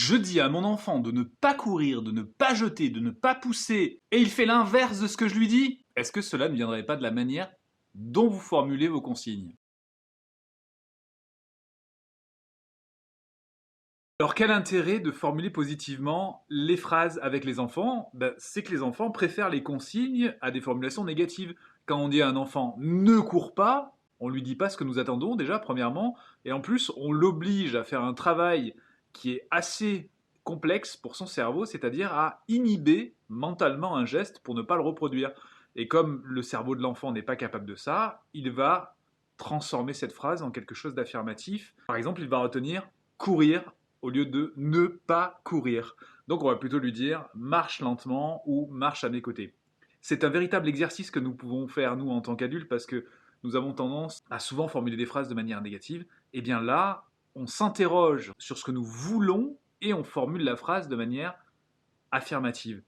je dis à mon enfant de ne pas courir, de ne pas jeter, de ne pas pousser, et il fait l'inverse de ce que je lui dis, est-ce que cela ne viendrait pas de la manière dont vous formulez vos consignes? Alors quel intérêt de formuler positivement les phrases avec les enfants? C'est que les enfants préfèrent les consignes à des formulations négatives. Quand on dit à un enfant «ne cours pas», on lui dit pas ce que nous attendons déjà premièrement, et en plus on l'oblige à faire un travail qui est assez complexe pour son cerveau, c'est-à-dire à inhiber mentalement un geste pour ne pas le reproduire. Et comme le cerveau de l'enfant n'est pas capable de ça, il va transformer cette phrase en quelque chose d'affirmatif. Par exemple, il va retenir courir au lieu de ne pas courir. Donc on va plutôt lui dire marche lentement ou marche à mes côtés. C'est un véritable exercice que nous pouvons faire nous en tant qu'adultes parce que nous avons tendance à souvent formuler des phrases de manière négative. Et bien là, on s'interroge sur ce que nous voulons et on formule la phrase de manière affirmative.